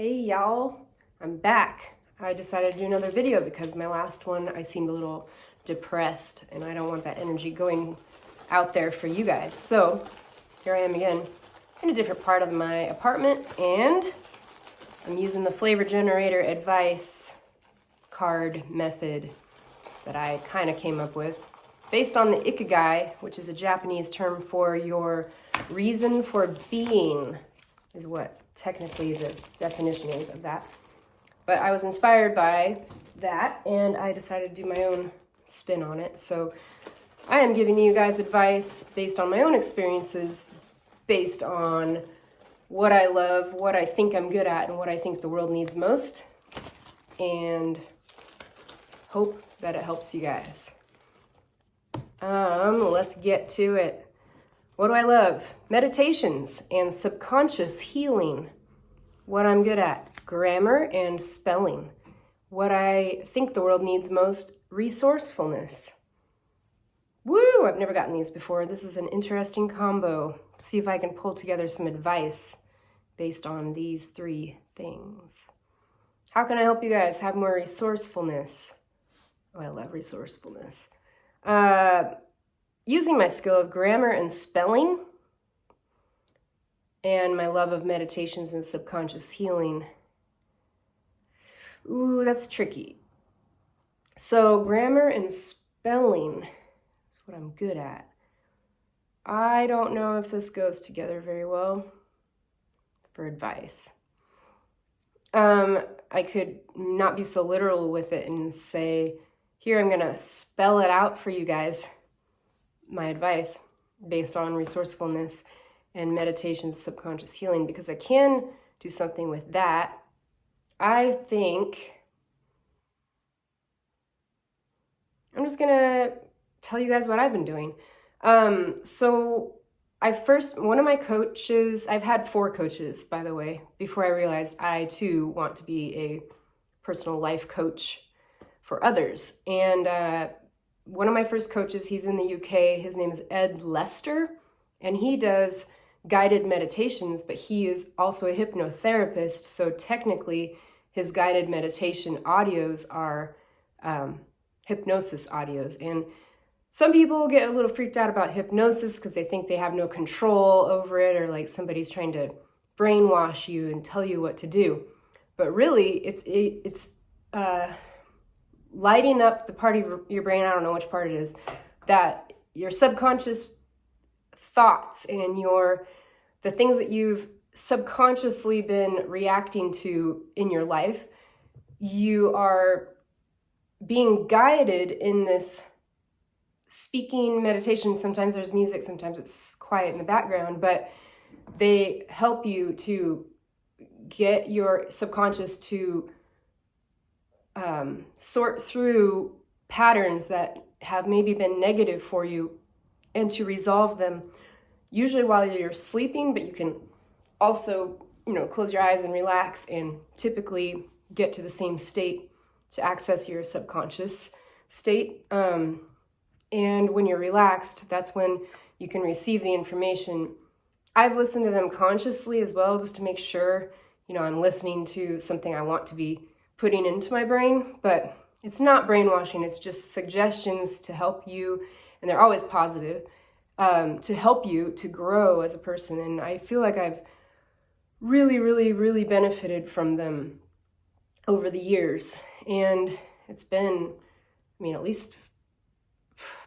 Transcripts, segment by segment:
Hey y'all, I'm back. I decided to do another video because my last one I seemed a little depressed and I don't want that energy going out there for you guys. So here I am again in a different part of my apartment and I'm using the flavor generator advice card method that I kind of came up with based on the ikigai, which is a Japanese term for your reason for being, is what technically the definition is of that. But I was inspired by that and I decided to do my own spin on it. So I am giving you guys advice based on my own experiences, based on what I love, what I think I'm good at, and what I think the world needs most, and hope that it helps you guys. Let's get to it. What do I love? Meditations and subconscious healing. What I'm good at? Grammar and spelling. What I think the world needs most? Resourcefulness. Woo! I've never gotten these before. This is an interesting combo. Let's see if I can pull together some advice based on these three things. How can I help you guys have more resourcefulness? Oh, I love resourcefulness. Using my skill of grammar and spelling and my love of meditations and subconscious healing. Ooh, that's tricky. So grammar and spelling is what I'm good at. I don't know if this goes together very well for advice. I could not be so literal with it and say, here, I'm gonna spell it out for you guys. My advice based on resourcefulness and meditation, subconscious healing, because I can do something with that. I think I'm just gonna tell you guys what I've been doing. So one of my coaches, I've had 4 coaches, by the way, before I realized I too want to be a personal life coach for others. And one of my first coaches, he's in the UK, his name is Ed Lester, and he does guided meditations, but he is also a hypnotherapist, so technically his guided meditation audios are hypnosis audios. And some people get a little freaked out about hypnosis because they think they have no control over it, or like somebody's trying to brainwash you and tell you what to do. But really, it's lighting up the part of your brain, I don't know which part it is, that your subconscious thoughts and the things that you've subconsciously been reacting to in your life, you are being guided in this speaking meditation. Sometimes there's music, sometimes it's quiet in the background, but they help you to get your subconscious to sort through patterns that have maybe been negative for you and to resolve them, usually while you're sleeping, but you can also, close your eyes and relax and typically get to the same state to access your subconscious state. And when you're relaxed, that's when you can receive the information. I've listened to them consciously as well, just to make sure, I'm listening to something I want to be putting into my brain, but it's not brainwashing. It's just suggestions to help you, and they're always positive, to help you to grow as a person. And I feel like I've really, really, really benefited from them over the years. And it's been, at least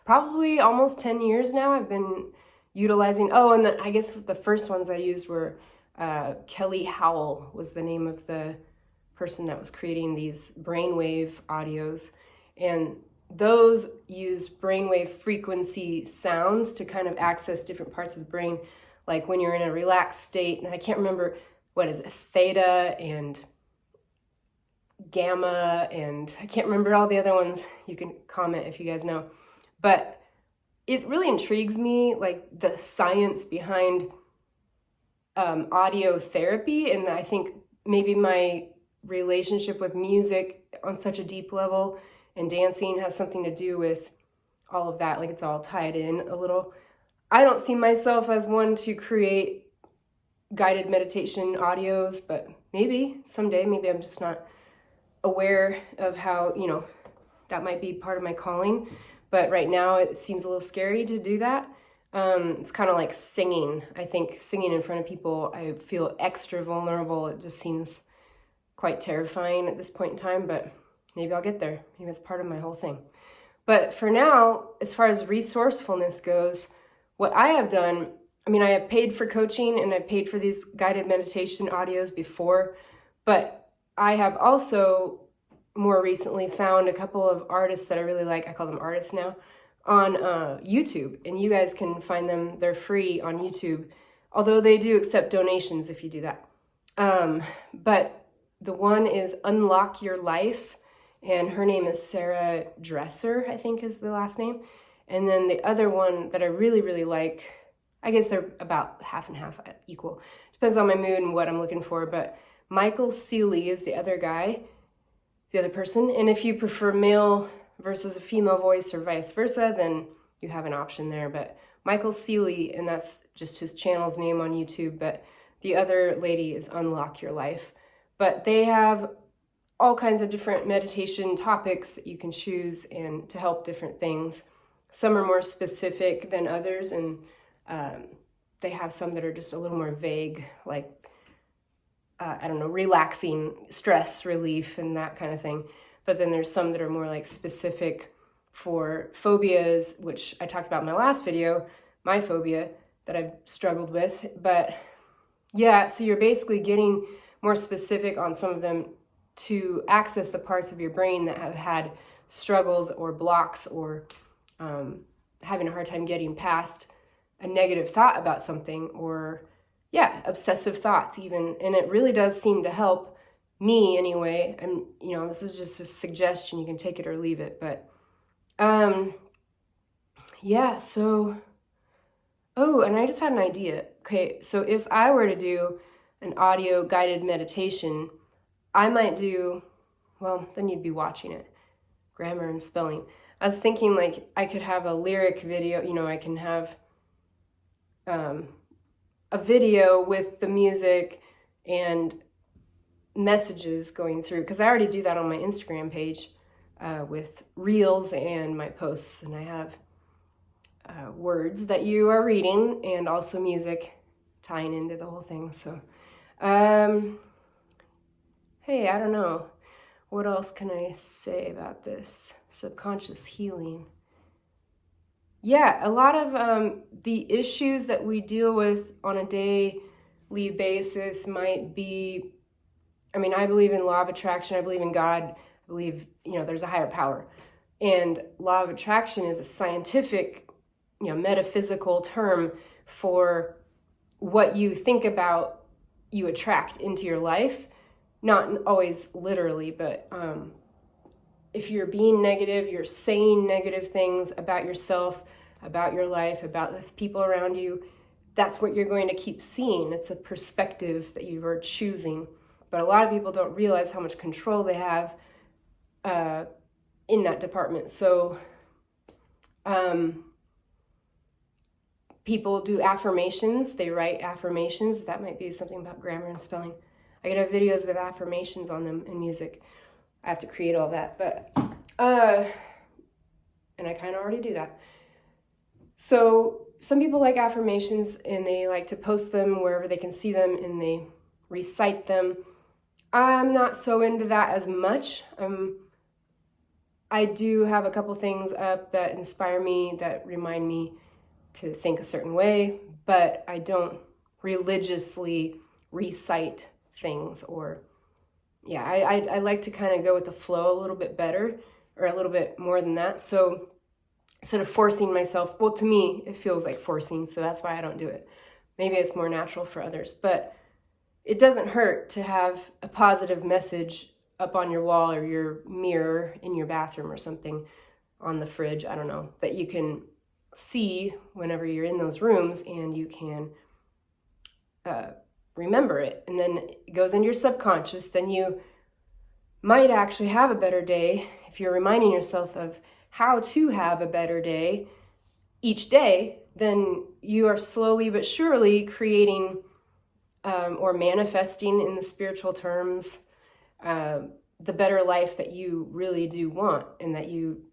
probably almost 10 years now I've been utilizing. And I guess the first ones I used were Kelly Howell was the name of the person that was creating these brainwave audios, and those use brainwave frequency sounds to kind of access different parts of the brain, like when you're in a relaxed state. And I can't remember, what is it, theta and gamma, and I can't remember all the other ones. You can comment if you guys know. But it really intrigues me, like the science behind audio therapy, and I think maybe my relationship with music on such a deep level and dancing has something to do with all of that. Like it's all tied in a little. I don't see myself as one to create guided meditation audios, but maybe someday, maybe I'm just not aware of how, that might be part of my calling. But right now it seems a little scary to do that. It's kind of like singing. I think singing in front of people, I feel extra vulnerable. It just seems quite terrifying at this point in time, but maybe I'll get there. Maybe it's part of my whole thing. But for now, as far as resourcefulness goes, what I have done, I have paid for coaching and I've paid for these guided meditation audios before, but I have also more recently found a couple of artists that I really like. I call them artists now, on YouTube, and you guys can find them. They're free on YouTube, although they do accept donations if you do that. But the one is Unlock Your Life, and her name is Sarah Dresser, I think is the last name. And then the other one that I really, really like, I guess they're about half and half equal. Depends on my mood and what I'm looking for, but Michael Sealey is the other guy, the other person. And if you prefer male versus a female voice or vice versa, then you have an option there. But Michael Sealey, and that's just his channel's name on YouTube, but the other lady is Unlock Your Life. But they have all kinds of different meditation topics that you can choose and to help different things. Some are more specific than others, and they have some that are just a little more vague, like, relaxing, stress relief and that kind of thing. But then there's some that are more like specific for phobias, which I talked about in my last video, my phobia that I've struggled with. But yeah, so you're basically getting more specific on some of them to access the parts of your brain that have had struggles or blocks or having a hard time getting past a negative thought about something, or obsessive thoughts even. And it really does seem to help me anyway. And this is just a suggestion, you can take it or leave it, but so and I just had an idea. Okay, so if I were to do an audio guided meditation, I might do, well, then you'd be watching it, grammar and spelling. I was thinking like I could have a lyric video, I can have a video with the music and messages going through, because I already do that on my Instagram page with reels and my posts, and I have words that you are reading and also music tying into the whole thing. So hey, I don't know, what else can I say about this subconscious healing? Yeah, a lot of the issues that we deal with on a daily basis might be, I believe in law of attraction, I believe in God, I believe, there's a higher power. And law of attraction is a scientific, metaphysical term for what you think about, you attract into your life. Not always literally, but if you're being negative, you're saying negative things about yourself, about your life, about the people around you, that's what you're going to keep seeing. It's a perspective that you are choosing. But a lot of people don't realize how much control they have in that department. So people do affirmations, they write affirmations. That might be something about grammar and spelling. I could have videos with affirmations on them and music. I have to create all that, but, and I kind of already do that. So some people like affirmations and they like to post them wherever they can see them and they recite them. I'm not so into that as much. I do have a couple things up that inspire me, that remind me to think a certain way, but I don't religiously recite things, or I like to kind of go with the flow a little bit better, or a little bit more than that. So instead of forcing myself, well, to me it feels like forcing, so that's why I don't do it. Maybe it's more natural for others, but it doesn't hurt to have a positive message up on your wall or your mirror in your bathroom or something, on the fridge, I don't know, that you can see whenever you're in those rooms, and you can remember it, and then it goes into your subconscious. Then you might actually have a better day if you're reminding yourself of how to have a better day each day. Then you are slowly but surely creating or manifesting in the spiritual terms, the better life that you really do want and that you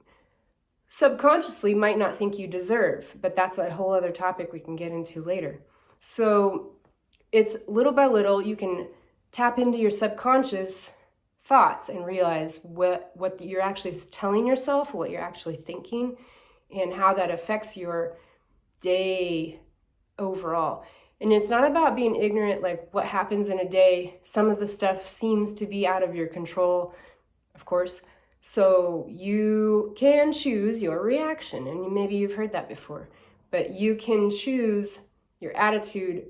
subconsciously might not think you deserve. But that's a whole other topic we can get into later. So it's little by little, you can tap into your subconscious thoughts and realize what you're actually telling yourself, what you're actually thinking, and how that affects your day overall. And it's not about being ignorant, like what happens in a day. Some of the stuff seems to be out of your control, of course. So you can choose your reaction, and maybe you've heard that before, but you can choose your attitude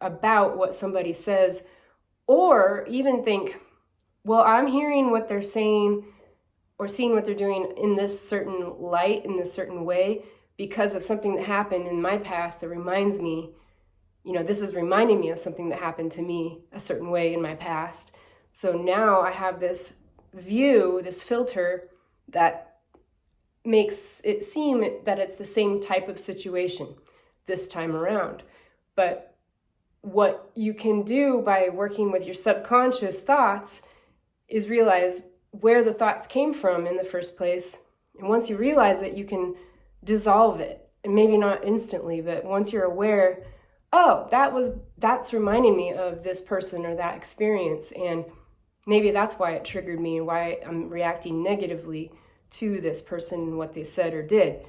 about what somebody says, or even think, well, I'm hearing what they're saying or seeing what they're doing in this certain light, in this certain way, because of something that happened in my past that reminds me, this is reminding me of something that happened to me a certain way in my past. So now I have this view, this filter that makes it seem that it's the same type of situation this time around. But what you can do by working with your subconscious thoughts is realize where the thoughts came from in the first place. And once you realize it, you can dissolve it. And maybe not instantly, but once you're aware, oh, that's reminding me of this person or that experience. And maybe that's why it triggered me and why I'm reacting negatively to this person and what they said or did.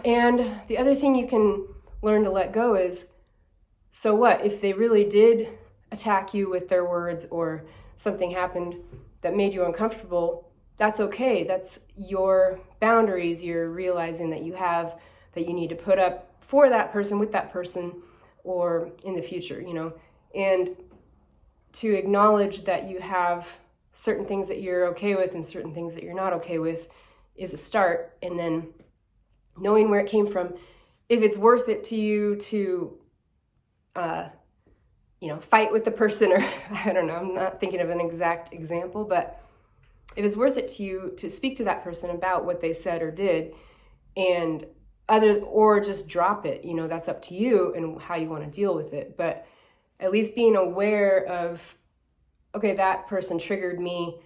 And the other thing you can learn to let go is, so what? If they really did attack you with their words or something happened that made you uncomfortable, that's okay. That's your boundaries you're realizing that you have, that you need to put up for that person, with that person, or in the future, and to acknowledge that you have certain things that you're okay with and certain things that you're not okay with is a start. And then knowing where it came from, if it's worth it to you to, fight with the person, or I don't know, I'm not thinking of an exact example, but if it's worth it to you to speak to that person about what they said or did, or just drop it, that's up to you and how you want to deal with it. But at least being aware of, okay, that person triggered me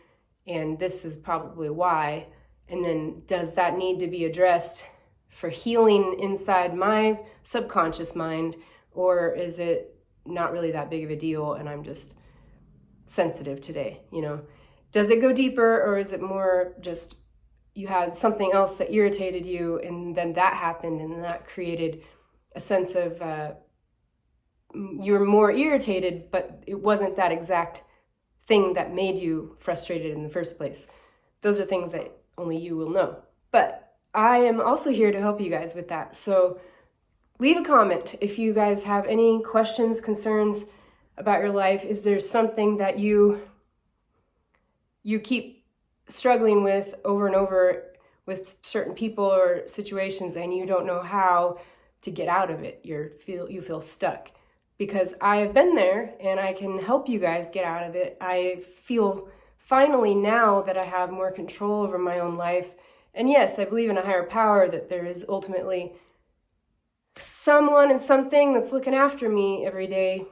and this is probably why. And then does that need to be addressed for healing inside my subconscious mind, or is it not really that big of a deal and I'm just sensitive today? Does it go deeper, or is it more just you had something else that irritated you and then that happened and that created a sense of you were more irritated, but it wasn't that exact thing that made you frustrated in the first place. Those are things that only you will know. But I am also here to help you guys with that. So leave a comment if you guys have any questions, concerns about your life. Is there something that you keep struggling with over and over with certain people or situations and you don't know how to get out of it? You feel stuck. Because I have been there and I can help you guys get out of it. I feel finally now that I have more control over my own life. And yes, I believe in a higher power, that there is ultimately someone and something that's looking after me every day.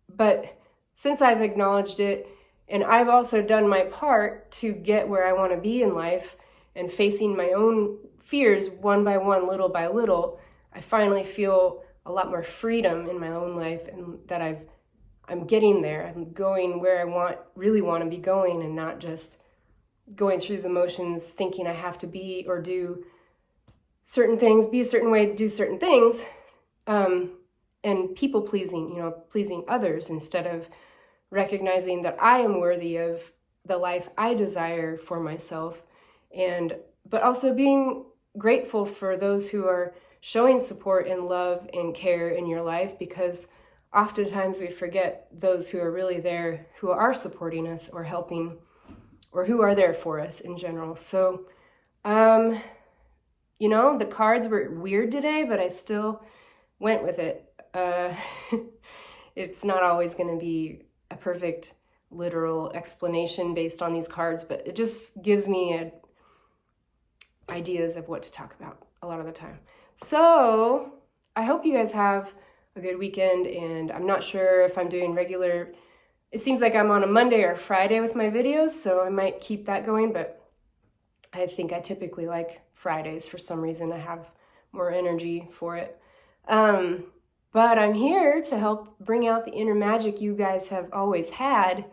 But since I've acknowledged it, and I've also done my part to get where I want to be in life and facing my own fears one by one, little by little, I finally feel a lot more freedom in my own life, and that I'm getting there. I'm going where I really want to be going, and not just going through the motions thinking I have to be or do certain things, be a certain way to do certain things, and people pleasing, pleasing others, instead of recognizing that I am worthy of the life I desire for myself, but also being grateful for those who are showing support and love and care in your life, because oftentimes we forget those who are really there, who are supporting us or helping, or who are there for us in general. So, the cards were weird today, but I still went with it. It's not always going to be a perfect literal explanation based on these cards, but it just gives me ideas of what to talk about a lot of the time. So I hope you guys have a good weekend, and I'm not sure if I'm doing regular. It seems like I'm on a Monday or Friday with my videos, so I might keep that going, but I think I typically like Fridays for some reason. I have more energy for it. But I'm here to help bring out the inner magic you guys have always had,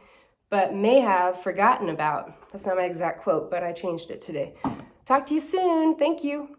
but may have forgotten about. That's not my exact quote, but I changed it today. Talk to you soon. Thank you.